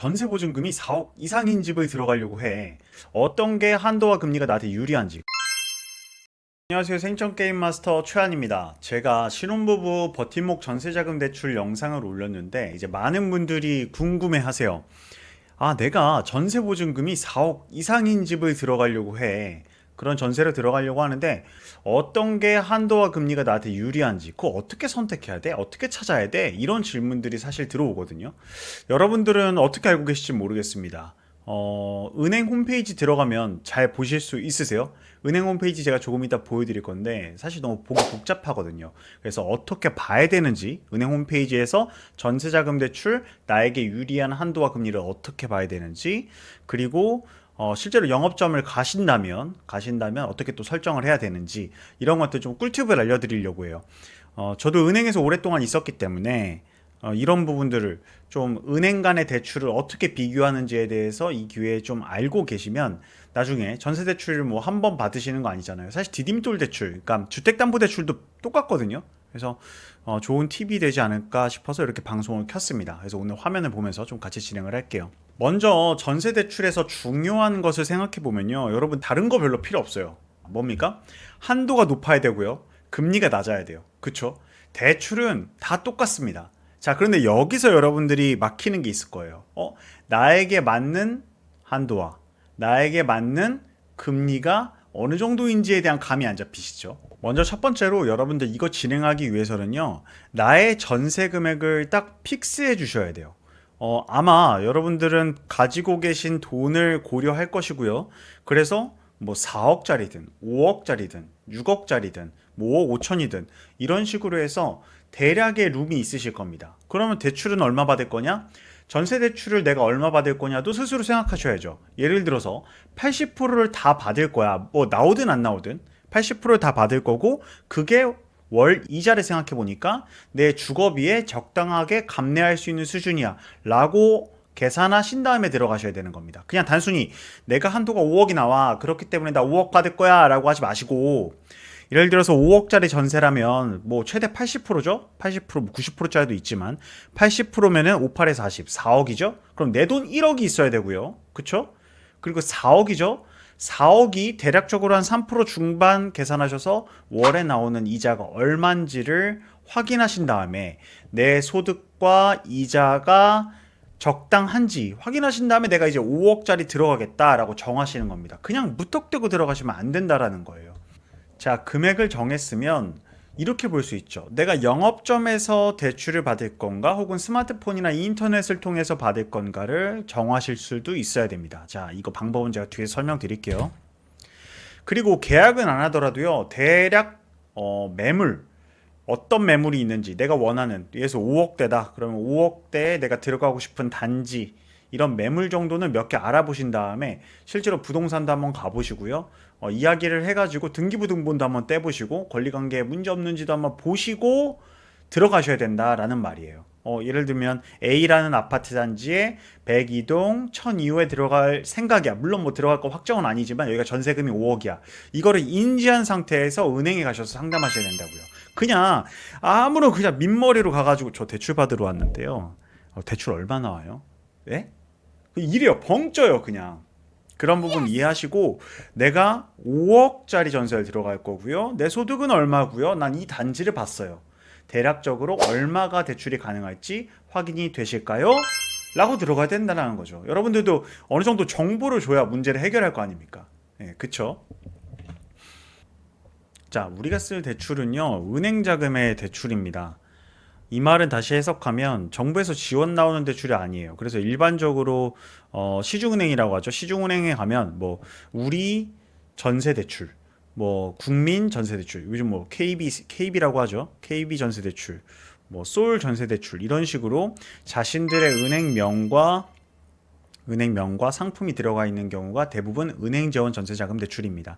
전세보증금이 4억 이상인 집을 들어가려고 해. 어떤 게 한도와 금리가 나한테 유리한지. 안녕하세요. 생존게임 마스터 최한입니다. 제가 신혼부부 버팀목 전세자금 대출 영상을 올렸는데 이제 많은 분들이 궁금해 하세요. 아, 내가 전세보증금이 4억 이상인 집을 들어가려고 해. 그런 전세를 들어가려고 하는데 어떤 게 한도와 금리가 나한테 유리한지, 그거 어떻게 선택해야 돼? 어떻게 찾아야 돼? 이런 질문들이 사실 들어오거든요. 여러분들은 어떻게 알고 계실지 모르겠습니다. 은행 홈페이지 들어가면 잘 보실 수 있으세요? 은행 홈페이지 제가 조금 이따 보여드릴 건데 사실 너무 보기 복잡하거든요. 그래서 어떻게 봐야 되는지, 은행 홈페이지에서 전세자금 대출 나에게 유리한 한도와 금리를 어떻게 봐야 되는지, 그리고 실제로 영업점을 가신다면 어떻게 또 설정을 해야 되는지, 이런 것들 좀 꿀팁을 알려드리려고 해요. 저도 은행에서 오랫동안 있었기 때문에 이런 부분들을 좀, 은행 간의 대출을 어떻게 비교하는지에 대해서 이 기회에 좀 알고 계시면 나중에 전세 대출을 뭐 한 번 받으시는 거 아니잖아요. 사실 디딤돌 대출, 그러니까 주택담보대출도 똑같거든요. 그래서 좋은 팁이 되지 않을까 싶어서 이렇게 방송을 켰습니다. 그래서 오늘 화면을 보면서 좀 같이 진행을 할게요. 먼저 전세 대출에서 중요한 것을 생각해 보면요, 여러분 다른 거 별로 필요 없어요. 뭡니까? 한도가 높아야 되고요, 금리가 낮아야 돼요. 그쵸? 대출은 다 똑같습니다. 자, 그런데 여기서 여러분들이 막히는 게 있을 거예요. 나에게 맞는 한도와 나에게 맞는 금리가 어느 정도인지에 대한 감이 안 잡히시죠? 먼저 첫 번째로 여러분들 이거 진행하기 위해서는요, 나의 전세 금액을 딱 픽스해 주셔야 돼요. 아마 여러분들은 가지고 계신 돈을 고려할 것이고요. 그래서 뭐 4억짜리든 5억짜리든 6억짜리든 뭐 5억 5천이든 이런 식으로 해서 대략의 룸이 있으실 겁니다. 그러면 대출은 얼마 받을 거냐? 전세 대출을 내가 얼마 받을 거냐도 스스로 생각하셔야죠. 예를 들어서 80%를 다 받을 거야. 뭐 나오든 안 나오든 80%를 다 받을 거고, 그게 월 이자를 생각해 보니까 내 주거비에 적당하게 감내할 수 있는 수준이야 라고 계산하신 다음에 들어가셔야 되는 겁니다. 그냥 단순히 내가 한도가 5억이 나와, 그렇기 때문에 나 5억 받을 거야 라고 하지 마시고, 예를 들어서 5억짜리 전세라면 뭐 최대 80%죠? 80%, 90%짜리도 있지만 80%면은 58에 40, 4억이죠? 그럼 내 돈 1억이 있어야 되고요. 그쵸? 그리고 4억이죠? 4억이 대략적으로 한 3% 중반 계산하셔서 월에 나오는 이자가 얼마인지를 확인하신 다음에 내 소득과 이자가 적당한지 확인하신 다음에 내가 이제 5억짜리 들어가겠다라고 정하시는 겁니다. 그냥 무턱대고 들어가시면 안 된다라는 거예요. 자, 금액을 정했으면 이렇게 볼 수 있죠. 내가 영업점에서 대출을 받을 건가, 혹은 스마트폰이나 인터넷을 통해서 받을 건가를 정하실 수도 있어야 됩니다. 자, 이거 방법은 제가 뒤에 설명드릴게요. 그리고 계약은 안 하더라도요, 대략 매물, 어떤 매물이 있는지, 내가 원하는, 예서 5억대다 그러면 5억대에 내가 들어가고 싶은 단지, 이런 매물 정도는 몇 개 알아보신 다음에 실제로 부동산도 한번 가보시고요, 이야기를 해가지고 등기부등본도 한번 떼보시고 권리관계에 문제 없는지도 한번 보시고 들어가셔야 된다라는 말이에요. 예를 들면 A라는 아파트 단지에 102동 1002호에 들어갈 생각이야. 물론 뭐 들어갈 거 확정은 아니지만 여기가 전세금이 5억이야. 이거를 인지한 상태에서 은행에 가셔서 상담하셔야 된다고요. 그냥 아무런 그냥 민머리로 가가지고 저 대출 받으러 왔는데요, 대출 얼마 나와요? 예? 일이요, 벙쪄요 그냥. 그런 부분 이해하시고, 내가 5억짜리 전세를 들어갈 거고요, 내 소득은 얼마고요, 난 이 단지를 봤어요, 대략적으로 얼마가 대출이 가능할지 확인이 되실까요? 라고 들어가야 된다는 거죠. 여러분들도 어느 정도 정보를 줘야 문제를 해결할 거 아닙니까? 예, 그쵸? 자, 우리가 쓸 대출은요, 은행 자금의 대출입니다. 이 말은 다시 해석하면 정부에서 지원 나오는 대출이 아니에요. 그래서 일반적으로 시중은행이라고 하죠. 시중은행에 가면 뭐 우리 전세 대출, 뭐 국민 전세 대출, 요즘 뭐 KB라고 하죠. KB 전세 대출, 뭐 소울 전세 대출, 이런 식으로 자신들의 은행명과 상품이 들어가 있는 경우가 대부분 은행 지원 전세자금 대출입니다.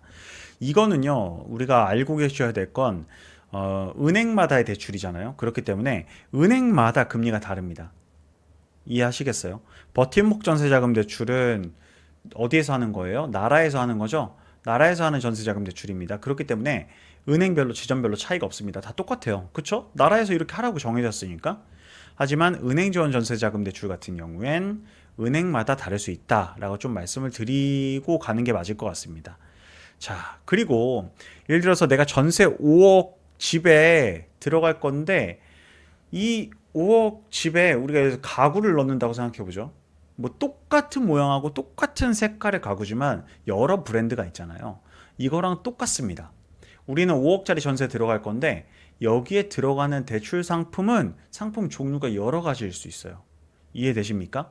이거는요, 우리가 알고 계셔야 될 건 은행마다의 대출이잖아요. 그렇기 때문에 은행마다 금리가 다릅니다. 이해하시겠어요? 버팀목 전세자금 대출은 어디에서 하는 거예요? 나라에서 하는 거죠. 나라에서 하는 전세자금 대출입니다. 그렇기 때문에 은행별로 지점별로 차이가 없습니다. 다 똑같아요. 그쵸? 나라에서 이렇게 하라고 정해졌으니까. 하지만 은행 지원 전세자금 대출 같은 경우엔 은행마다 다를 수 있다라고 좀 말씀을 드리고 가는 게 맞을 것 같습니다. 자, 그리고 예를 들어서 내가 전세 5억 집에 들어갈 건데 이 5억 집에 우리가 가구를 넣는다고 생각해 보죠. 뭐 똑같은 모양하고 똑같은 색깔의 가구지만 여러 브랜드가 있잖아요. 이거랑 똑같습니다. 우리는 5억짜리 전세 들어갈 건데 여기에 들어가는 대출 상품은 상품 종류가 여러 가지일 수 있어요. 이해되십니까?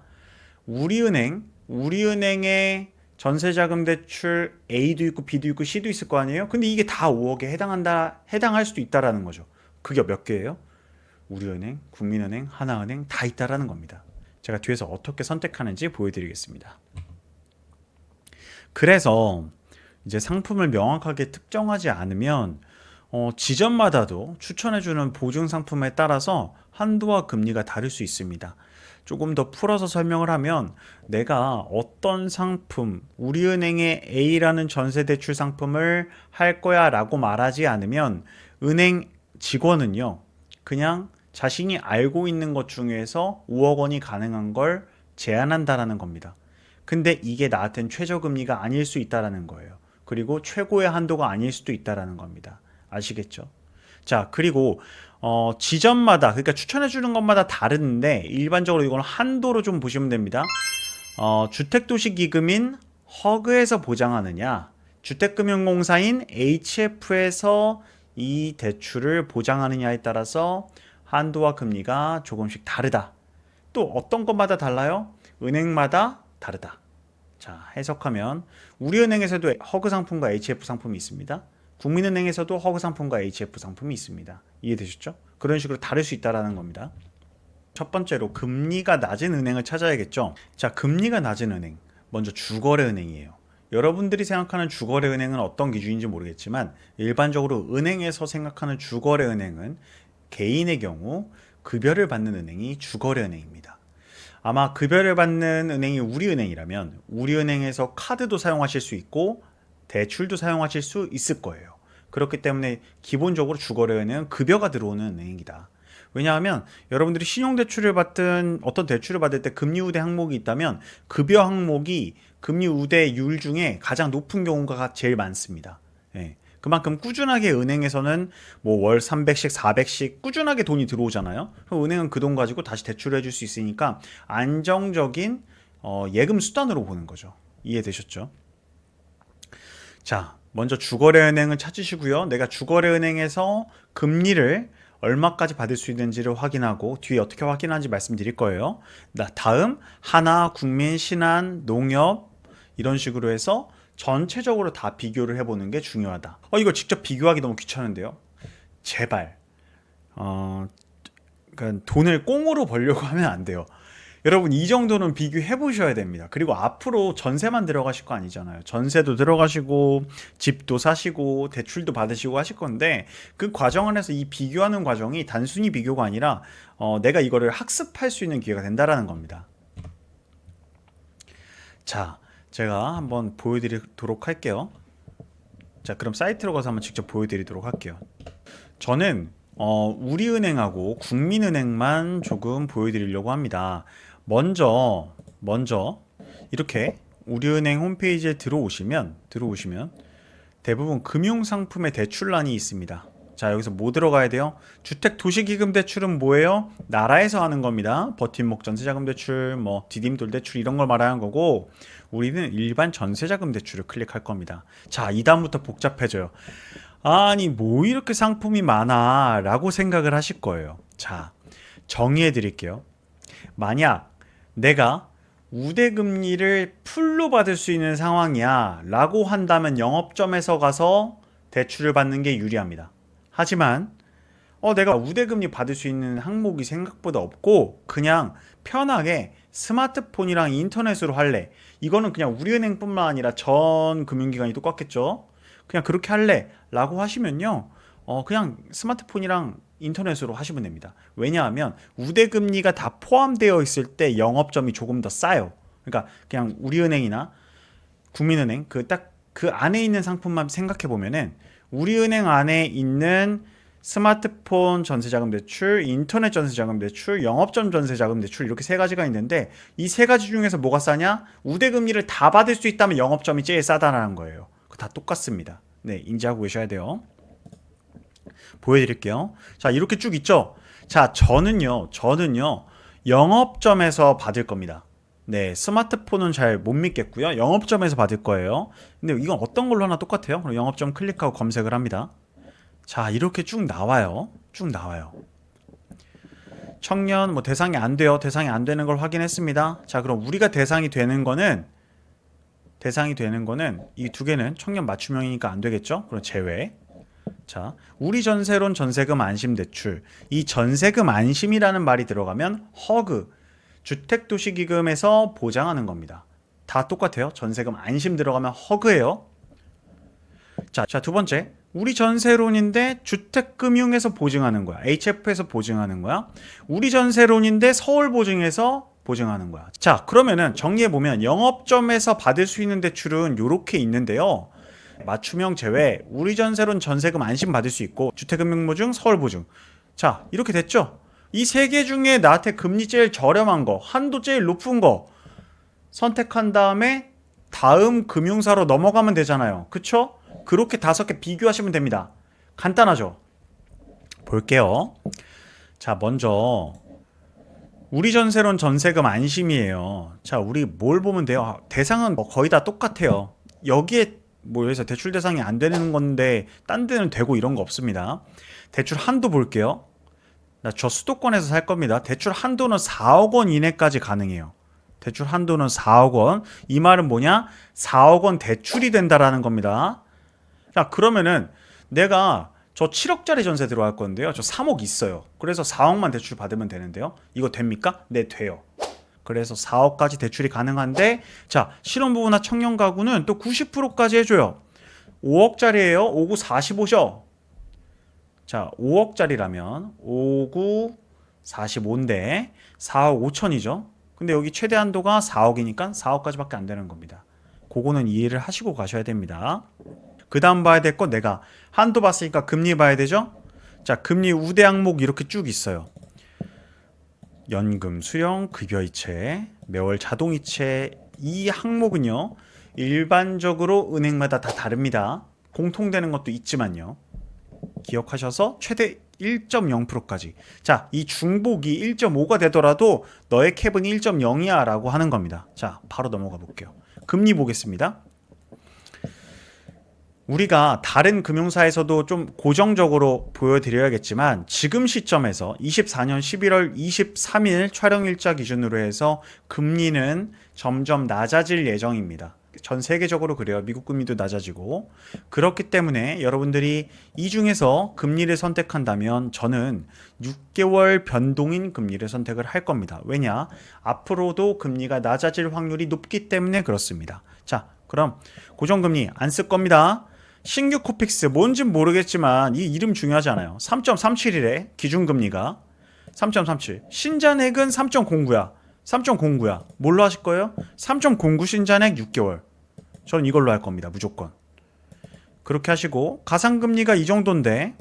우리은행의 전세자금 대출 A도 있고 B도 있고 C도 있을 거 아니에요? 근데 이게 다 5억에 해당할 수도 있다라는 거죠. 그게 몇 개예요? 우리은행, 국민은행, 하나은행 다 있다라는 겁니다. 제가 뒤에서 어떻게 선택하는지 보여드리겠습니다. 그래서 이제 상품을 명확하게 특정하지 않으면 지점마다도 추천해주는 보증 상품에 따라서 한도와 금리가 다를 수 있습니다. 조금 더 풀어서 설명을 하면 내가 어떤 상품, 우리은행의 A라는 전세대출 상품을 할 거야 라고 말하지 않으면 은행 직원은요, 그냥 자신이 알고 있는 것 중에서 5억 원이 가능한 걸 제안한다라는 겁니다. 근데 이게 나한테는 최저금리가 아닐 수 있다라는 거예요. 그리고 최고의 한도가 아닐 수도 있다라는 겁니다. 아시겠죠? 자, 그리고 지점마다, 그러니까 추천해 주는 것마다 다른데 일반적으로 이건 한도로 좀 보시면 됩니다. 주택도시기금인 허그에서 보장하느냐, 주택금융공사인 HF에서 이 대출을 보장하느냐에 따라서 한도와 금리가 조금씩 다르다. 또 어떤 것마다 달라요? 은행마다 다르다. 자, 해석하면 우리은행에서도 허그 상품과 HF 상품이 있습니다. 국민은행에서도 허그 상품과 HF 상품이 있습니다. 이해되셨죠? 그런 식으로 다를 수 있다는 겁니다. 첫 번째로 금리가 낮은 은행을 찾아야겠죠. 자, 금리가 낮은 은행, 먼저 주거래은행이에요. 여러분들이 생각하는 주거래은행은 어떤 기준인지 모르겠지만 일반적으로 은행에서 생각하는 주거래은행은 개인의 경우 급여를 받는 은행이 주거래은행입니다. 아마 급여를 받는 은행이 우리은행이라면 우리은행에서 카드도 사용하실 수 있고 대출도 사용하실 수 있을 거예요. 그렇기 때문에 기본적으로 주거래은행은 급여가 들어오는 은행이다. 왜냐하면 여러분들이 신용대출을 받든 어떤 대출을 받을 때 금리 우대 항목이 있다면 급여 항목이 금리 우대율 중에 가장 높은 경우가 제일 많습니다. 예. 그만큼 꾸준하게 은행에서는 뭐 월 300씩 400씩 꾸준하게 돈이 들어오잖아요. 그럼 은행은 그 돈 가지고 다시 대출을 해줄 수 있으니까 안정적인 예금 수단으로 보는 거죠. 이해되셨죠? 자, 먼저 주거래은행을 찾으시고요. 내가 주거래은행에서 금리를 얼마까지 받을 수 있는지를 확인하고 뒤에 어떻게 확인하는지 말씀드릴 거예요. 다음 하나, 국민, 신한, 농협 이런 식으로 해서 전체적으로 다 비교를 해보는 게 중요하다. 이거 직접 비교하기 너무 귀찮은데요. 제발 그러니까 돈을 꽁으로 벌려고 하면 안 돼요. 여러분 이 정도는 비교해 보셔야 됩니다. 그리고 앞으로 전세만 들어가실 거 아니잖아요. 전세도 들어가시고 집도 사시고 대출도 받으시고 하실 건데 그 과정 안에서 이 비교하는 과정이 단순히 비교가 아니라 내가 이거를 학습할 수 있는 기회가 된다라는 겁니다. 자, 제가 한번 보여드리도록 할게요. 자, 그럼 사이트로 가서 한번 직접 보여드리도록 할게요. 저는 우리은행하고 국민은행만 조금 보여드리려고 합니다. 먼저 이렇게 우리은행 홈페이지에 들어오시면 대부분 금융상품의 대출란이 있습니다. 자, 여기서 뭐 들어가야 돼요? 주택도시기금 대출은 뭐예요? 나라에서 하는 겁니다. 버팀목 전세자금 대출, 뭐 디딤돌 대출 이런 걸 말하는 거고 우리는 일반 전세자금 대출을 클릭할 겁니다. 자, 이 다음부터 복잡해져요. 아니 뭐 이렇게 상품이 많아 라고 생각을 하실 거예요. 자, 정의해 드릴게요. 만약 내가 우대금리를 풀로 받을 수 있는 상황이야 라고 한다면 영업점에서 가서 대출을 받는 게 유리합니다. 하지만 내가 우대금리 받을 수 있는 항목이 생각보다 없고 그냥 편하게 스마트폰이랑 인터넷으로 할래. 이거는 그냥 우리은행뿐만 아니라 전 금융기관이 똑같겠죠. 그냥 그렇게 할래 라고 하시면요 그냥 스마트폰이랑 인터넷으로 하시면 됩니다. 왜냐하면 우대금리가 다 포함되어 있을 때 영업점이 조금 더 싸요. 그러니까 그냥 우리은행이나 국민은행 그 안에 있는 상품만 생각해 보면은 우리은행 안에 있는 스마트폰 전세자금 대출, 인터넷 전세자금 대출, 영업점 전세자금 대출 이렇게 세 가지가 있는데 이 세 가지 중에서 뭐가 싸냐? 우대금리를 다 받을 수 있다면 영업점이 제일 싸다라는 거예요. 다 똑같습니다. 네, 인지하고 계셔야 돼요. 보여드릴게요. 자, 이렇게 쭉 있죠? 자, 저는요, 영업점에서 받을 겁니다. 네, 스마트폰은 잘 못 믿겠고요. 영업점에서 받을 거예요. 근데 이건 어떤 걸로 하나 똑같아요. 그럼 영업점 클릭하고 검색을 합니다. 자, 이렇게 쭉 나와요. 청년 뭐 대상이 안 돼요. 대상이 안 되는 걸 확인했습니다. 자, 그럼 우리가 대상이 되는 거는 이 두 개는 청년 맞춤형이니까 안 되겠죠? 그럼 제외. 자, 우리 전세론 전세금 안심 대출. 이 전세금 안심이라는 말이 들어가면 허그 주택도시기금에서 보장하는 겁니다. 다 똑같아요. 전세금 안심 들어가면 허그예요. 자, 두 번째. 우리 전세론인데 주택금융에서 보증하는 거야. HF에서 보증하는 거야. 우리 전세론인데 서울보증에서 보증하는 거야. 자, 그러면은 정리해보면 영업점에서 받을 수 있는 대출은 이렇게 있는데요. 맞춤형 제외, 우리 전세론 전세금 안심 받을 수 있고 주택금융보증, 서울보증. 자, 이렇게 됐죠? 이 세 개 중에 나한테 금리 제일 저렴한 거, 한도 제일 높은 거 선택한 다음에 다음 금융사로 넘어가면 되잖아요. 그쵸? 그렇게 5개 비교하시면 됩니다. 간단하죠? 볼게요. 자, 먼저 우리 전세론 전세금 안심이에요. 자, 우리 뭘 보면 돼요? 대상은 뭐 거의 다 똑같아요. 여기에 뭐 해서 대출 대상이 안 되는 건데 딴 데는 되고 이런 거 없습니다. 대출 한도 볼게요. 저 수도권에서 살 겁니다. 대출 한도는 4억 원 이내까지 가능해요. 대출 한도는 4억 원. 이 말은 뭐냐? 4억 원 대출이 된다라는 겁니다. 자, 그러면은 내가 저 7억짜리 전세 들어갈 건데요. 저 3억 있어요. 그래서 4억만 대출 받으면 되는데요. 이거 됩니까? 네, 돼요. 그래서 4억까지 대출이 가능한데, 자, 신혼부부나 청년 가구는 또 90%까지 해줘요. 5억짜리예요. 5구 45죠. 자, 5억짜리라면 5구 45인데 4억 5천이죠. 근데 여기 최대 한도가 4억이니까 4억까지밖에 안 되는 겁니다. 그거는 이해를 하시고 가셔야 됩니다. 그 다음 봐야 될 건 내가 한도 봤으니까 금리 봐야 되죠. 자, 금리 우대 항목 이렇게 쭉 있어요. 연금, 수령, 급여이체, 매월 자동이체. 이 항목은요 일반적으로 은행마다 다 다릅니다. 공통되는 것도 있지만요. 기억하셔서 최대 1.0%까지. 자, 이 중복이 1.5가 되더라도 너의 캡은 1.0이야 라고 하는 겁니다. 자, 바로 넘어가 볼게요. 금리 보겠습니다. 우리가 다른 금융사에서도 좀 고정적으로 보여드려야겠지만 지금 시점에서 24년 11월 23일 촬영일자 기준으로 해서 금리는 점점 낮아질 예정입니다. 전 세계적으로 그래요. 미국 금리도 낮아지고. 그렇기 때문에 여러분들이 이 중에서 금리를 선택한다면 저는 6개월 변동인 금리를 선택을 할 겁니다. 왜냐? 앞으로도 금리가 낮아질 확률이 높기 때문에 그렇습니다. 자, 그럼 고정금리 안 쓸 겁니다. 신규 코픽스 뭔진 모르겠지만 이 이름 중요하지 않아요. 3.37이래 기준금리가. 3.37. 신잔액은 3.09야. 3.09야. 뭘로 하실 거예요? 3.09 신잔액 6개월. 저는 이걸로 할 겁니다. 무조건. 그렇게 하시고 가상금리가 이 정도인데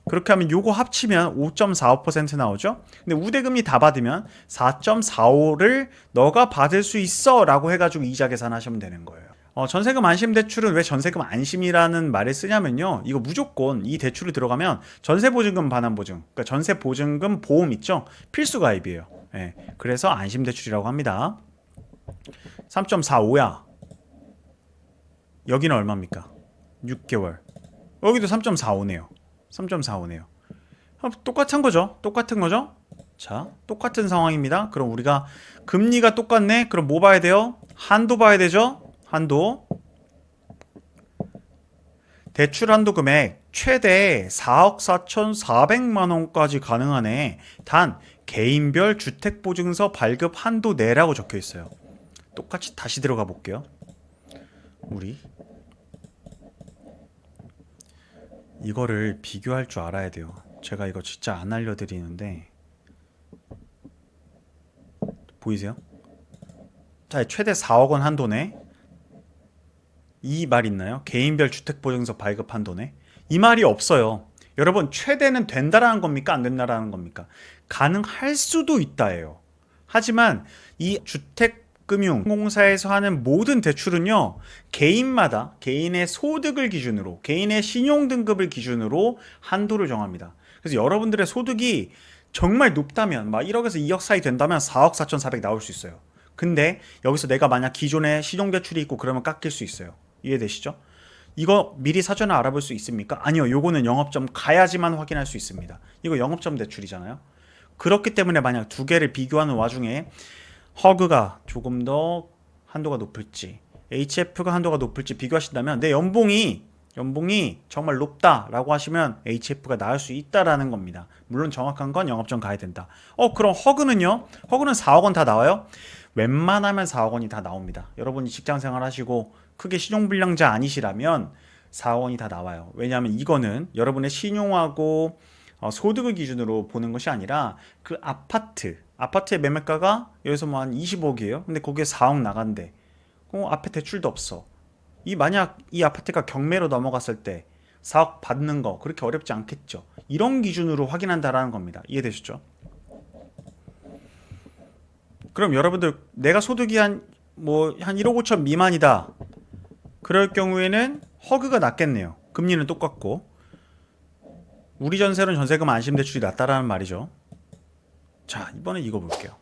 그렇게 하면 요거 합치면 5.45% 나오죠. 근데 우대금리 다 받으면 4.45를 너가 받을 수 있어 라고 해가지고 이자 계산하시면 되는 거예요. 전세금 안심 대출은 왜 전세금 안심이라는 말을 쓰냐면요. 이거 무조건 이 대출이 들어가면 전세보증금 반환보증, 그러니까 전세보증금 보험 있죠? 필수 가입이에요. 예, 그래서 안심 대출이라고 합니다. 3.45야. 여기는 얼마입니까? 6개월. 여기도 3.45네요. 3.45네요. 똑같은 거죠? 똑같은 거죠? 자, 똑같은 상황입니다. 그럼 우리가 금리가 똑같네? 그럼 뭐 봐야 돼요? 한도 봐야 되죠? 한도. 대출 한도 금액 최대 4억 4,400만 원까지 가능하네. 단 개인별 주택보증서 발급 한도 내라고 적혀 있어요. 똑같이 다시 들어가 볼게요. 우리 이거를 비교할 줄 알아야 돼요. 제가 이거 진짜 안 알려드리는데 보이세요? 자, 최대 4억 원 한도네. 이 말 있나요? 개인별 주택보증서 발급 한도네. 이 말이 없어요. 여러분 최대는 된다라는 겁니까? 안 된다라는 겁니까? 가능할 수도 있다예요. 하지만 이 주택금융공사에서 하는 모든 대출은요, 개인마다 개인의 소득을 기준으로, 개인의 신용등급을 기준으로 한도를 정합니다. 그래서 여러분들의 소득이 정말 높다면, 막 1억에서 2억 사이 된다면 4억 4,400 나올 수 있어요. 근데 여기서 내가 만약 기존에 신용대출이 있고 그러면 깎일 수 있어요. 이해되시죠? 이거 미리 사전에 알아볼 수 있습니까? 아니요. 요거는 영업점 가야지만 확인할 수 있습니다. 이거 영업점 대출이잖아요. 그렇기 때문에 만약 두 개를 비교하는 와중에 허그가 조금 더 한도가 높을지, HF가 한도가 높을지 비교하신다면 내 연봉이 정말 높다라고 하시면 HF가 나을 수 있다라는 겁니다. 물론 정확한 건 영업점 가야 된다. 그럼 허그는요? 허그는 4억 원 다 나와요? 웬만하면 4억 원이 다 나옵니다. 여러분이 직장 생활 하시고 크게 신용불량자 아니시라면 4억 원이 다 나와요. 왜냐하면 이거는 여러분의 신용하고 소득을 기준으로 보는 것이 아니라 그 아파트의 매매가가 여기서 뭐 한 20억이에요. 근데 거기에 4억 나간대. 앞에 대출도 없어. 만약 이 아파트가 경매로 넘어갔을 때 4억 받는 거 그렇게 어렵지 않겠죠. 이런 기준으로 확인한다라는 겁니다. 이해되셨죠? 그럼 여러분들 내가 소득이 한 1억 5천 미만이다. 그럴 경우에는 허그가 낮겠네요. 금리는 똑같고. 우리 전세는 전세금 안심 대출이 낮다라는 말이죠. 자, 이번에 이거 볼게요.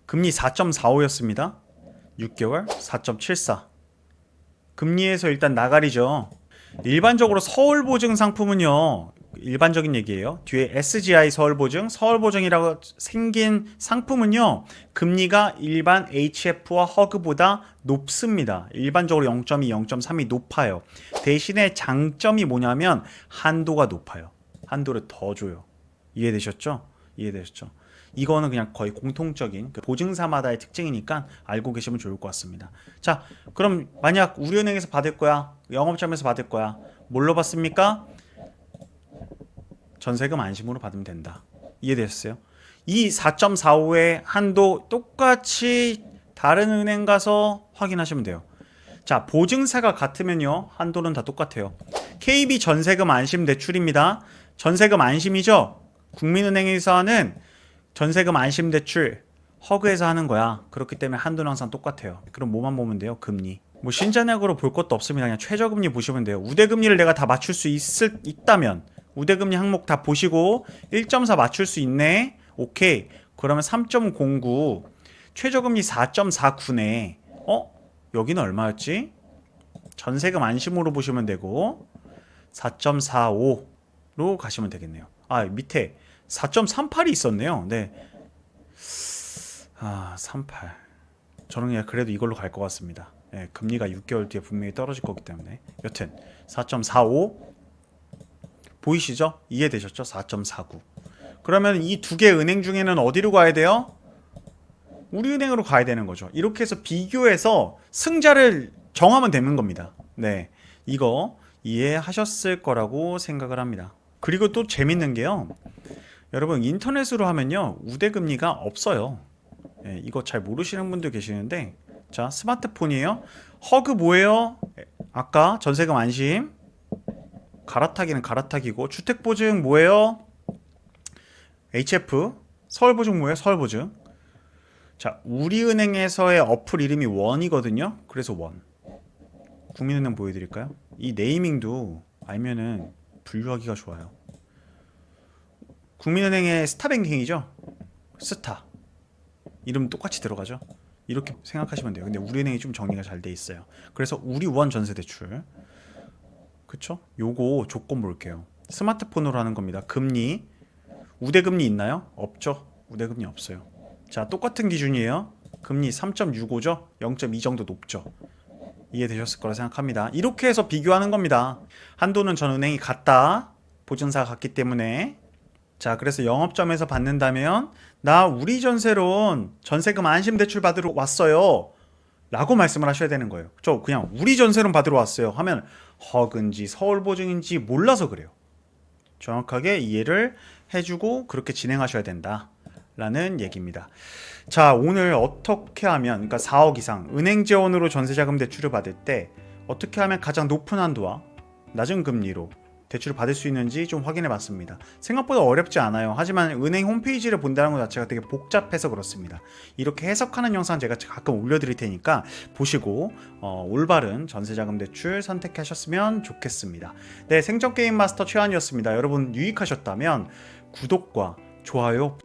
금리 4.45였습니다. 6개월 4.74. 금리에서 일단 나가리죠. 일반적으로 서울보증 상품은요, 일반적인 얘기예요. 뒤에 SGI 서울보증이라고 생긴 상품은요, 금리가 일반 HF와 허그보다 높습니다. 일반적으로 0.2, 0.3이 높아요. 대신에 장점이 뭐냐면 한도가 높아요. 한도를 더 줘요. 이해되셨죠? 이거는 그냥 거의 공통적인 그 보증사마다의 특징이니까 알고 계시면 좋을 것 같습니다. 자, 그럼 만약 우리은행에서 받을 거야, 영업점에서 받을 거야, 뭘로 받습니까? 전세금 안심으로 받으면 된다. 이해되셨어요? 이 4.45의 한도 똑같이 다른 은행 가서 확인하시면 돼요. 자, 보증사가 같으면요, 한도는 다 똑같아요. KB 전세금 안심 대출입니다. 전세금 안심이죠? 국민은행에서 하는 전세금 안심 대출 허그에서 하는 거야. 그렇기 때문에 한도는 항상 똑같아요. 그럼 뭐만 보면 돼요? 금리. 신자약으로 볼 것도 없습니다. 그냥 최저금리 보시면 돼요. 우대금리를 내가 다 맞출 수 있다면 우대금리 항목 다 보시고 1.4 맞출 수 있네. 오케이. 그러면 3.09 최저금리 4.49네. 여기는 얼마였지? 전세금 안심으로 보시면 되고 4.45로 가시면 되겠네요. 밑에 4.38이 있었네요. 네. 38. 저는 그냥 그래도 이걸로 갈 것 같습니다. 네, 금리가 6개월 뒤에 분명히 떨어질 거기 때문에. 여튼 4.45 보이시죠? 이해되셨죠? 4.49. 그러면 이 두 개 은행 중에는 어디로 가야 돼요? 우리은행으로 가야 되는 거죠. 이렇게 해서 비교해서 승자를 정하면 되는 겁니다. 네, 이거 이해하셨을 거라고 생각을 합니다. 그리고 또 재밌는 게요, 여러분 인터넷으로 하면요 우대금리가 없어요. 네, 이거 잘 모르시는 분들 계시는데, 자, 스마트폰이에요. 허그 뭐예요? 아까 전세금 안심, 갈아타기는 갈아타기고, 주택보증 뭐예요? HF, 서울보증 뭐예요? 서울보증. 자, 우리은행에서의 어플 이름이 원이거든요. 그래서 원. 국민은행 보여드릴까요? 이 네이밍도 알면은 분류하기가 좋아요. 국민은행의 스타뱅킹이죠. 스타. 이름 똑같이 들어가죠. 이렇게 생각하시면 돼요. 근데 우리은행이 좀 정리가 잘 돼 있어요. 그래서 우리원 전세대출, 그쵸? 요거 조건 볼게요. 스마트폰으로 하는 겁니다. 금리, 우대금리 있나요? 없죠. 우대금리 없어요. 자, 똑같은 기준이에요. 금리 3.65죠. 0.2 정도 높죠. 이해되셨을 거라 생각합니다. 이렇게 해서 비교하는 겁니다. 한도는 전 은행이 같다, 보증사가 같기 때문에. 자, 그래서 영업점에서 받는다면 나 우리 전세론 전세금 안심 대출 받으러 왔어요 라고 말씀을 하셔야 되는 거예요. 저 그냥 우리 전세론 받으러 왔어요 하면 허그인지 서울보증인지 몰라서 그래요. 정확하게 이해를 해주고 그렇게 진행하셔야 된다 라는 얘기입니다. 자, 오늘 어떻게 하면, 그러니까 4억 이상 은행 재원으로 전세자금 대출을 받을 때 어떻게 하면 가장 높은 한도와 낮은 금리로 대출을 받을 수 있는지 좀 확인해 봤습니다. 생각보다 어렵지 않아요. 하지만 은행 홈페이지를 본다는 것 자체가 되게 복잡해서 그렇습니다. 이렇게 해석하는 영상 제가 가끔 올려드릴 테니까 보시고 올바른 전세자금 대출 선택하셨으면 좋겠습니다. 네, 생존게임 마스터 최한이었습니다. 여러분 유익하셨다면 구독과 좋아요